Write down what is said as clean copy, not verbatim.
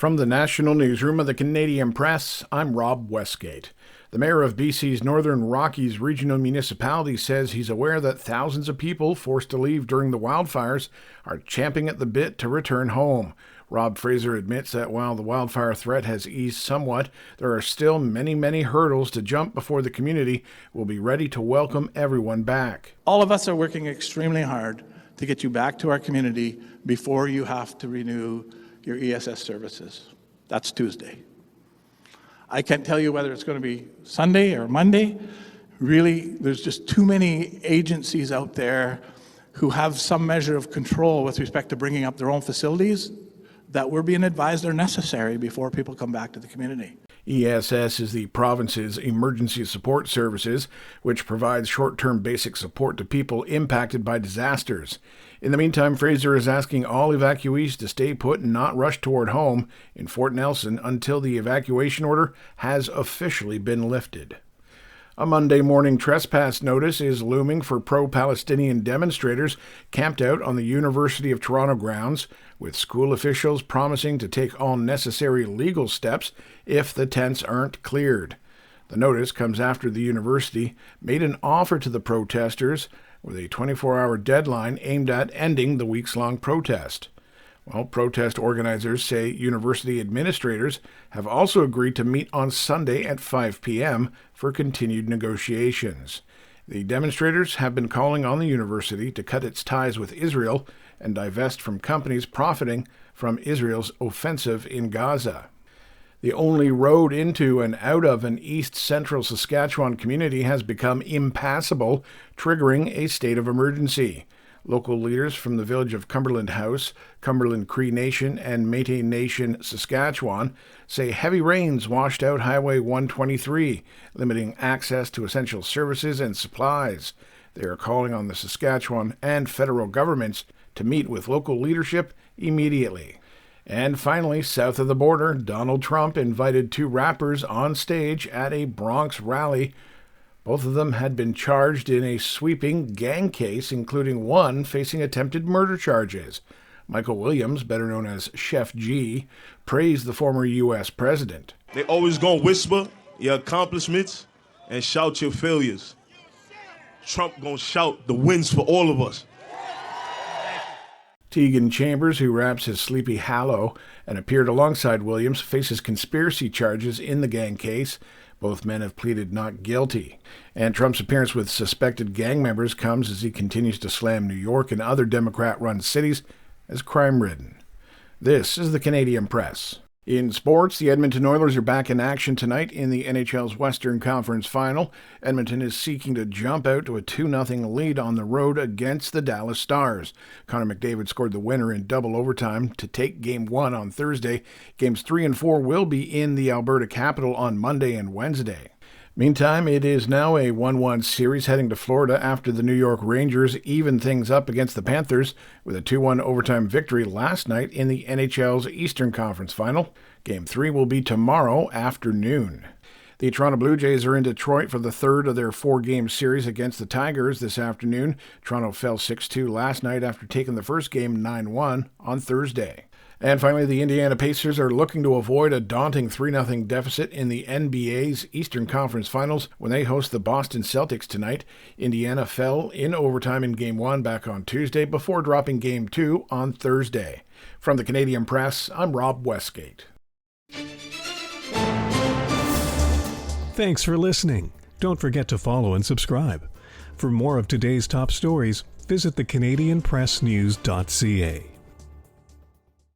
From the National Newsroom of the Canadian Press, I'm Rob Westgate. The mayor of BC's Northern Rockies Regional Municipality says he's aware that thousands of people forced to leave during the wildfires are champing at the bit to return home. Rob Fraser admits that while the wildfire threat has eased somewhat, there are still many hurdles to jump before the community will be ready to welcome everyone back. All of us are working extremely hard to get you back to our community before you have to renew your ESS services. That's Tuesday. I can't tell you whether it's going to be Sunday or Monday. Really, there's just too many agencies out there who have some measure of control with respect to bringing up their own facilities that we're being advised are necessary before people come back to the community. ESS is the province's emergency support services, which provides short-term basic support to people impacted by disasters. In the meantime, Fraser is asking all evacuees to stay put and not rush toward home in Fort Nelson until the evacuation order has officially been lifted. A Monday morning trespass notice is looming for pro-Palestinian demonstrators camped out on the University of Toronto grounds, with school officials promising to take all necessary legal steps if the tents aren't cleared. The notice comes after the university made an offer to the protesters with a 24-hour deadline aimed at ending the weeks-long protest. Well, protest organizers say university administrators have also agreed to meet on Sunday at 5 p.m. for continued negotiations. The demonstrators have been calling on the university to cut its ties with Israel and divest from companies profiting from Israel's offensive in Gaza. The only road into and out of an east-central Saskatchewan community has become impassable, triggering a state of emergency. Local leaders from the village of Cumberland House, Cumberland Cree Nation, and Métis Nation, Saskatchewan, say heavy rains washed out Highway 123, limiting access to essential services and supplies. They are calling on the Saskatchewan and federal governments to meet with local leadership immediately. And finally, south of the border, Donald Trump invited two rappers on stage at a Bronx rally. Both of them had been charged in a sweeping gang case, including one facing attempted murder charges. Michael Williams, better known as Chef G, praised the former U.S. president. They always gonna whisper your accomplishments and shout your failures. Trump gonna shout the wins for all of us. Tegan Chambers, who raps as Sleepy Hallow and appeared alongside Williams, faces conspiracy charges in the gang case. Both men have pleaded not guilty. And Trump's appearance with suspected gang members comes as he continues to slam New York and other Democrat-run cities as crime-ridden. This is the Canadian Press. In sports, the Edmonton Oilers are back in action tonight in the NHL's Western Conference Final. Edmonton is seeking to jump out to a 2-0 lead on the road against the Dallas Stars. Connor McDavid scored the winner in double overtime to take Game 1 on Thursday. Games 3 and 4 will be in the Alberta capital on Monday and Wednesday. Meantime, it is now a 1-1 series heading to Florida after the New York Rangers evened things up against the Panthers with a 2-1 overtime victory last night in the NHL's Eastern Conference Final. Game 3 will be tomorrow afternoon. The Toronto Blue Jays are in Detroit for the third of their 4-game series against the Tigers this afternoon. Toronto fell 6-2 last night after taking the first game 9-1 on Thursday. And finally, the Indiana Pacers are looking to avoid a daunting 3-0 deficit in the NBA's Eastern Conference Finals when they host the Boston Celtics tonight. Indiana fell in overtime in Game 1 back on Tuesday before dropping Game 2 on Thursday. From the Canadian Press, I'm Rob Westgate. Thanks for listening. Don't forget to follow and subscribe. For more of today's top stories, visit thecanadianpressnews.ca.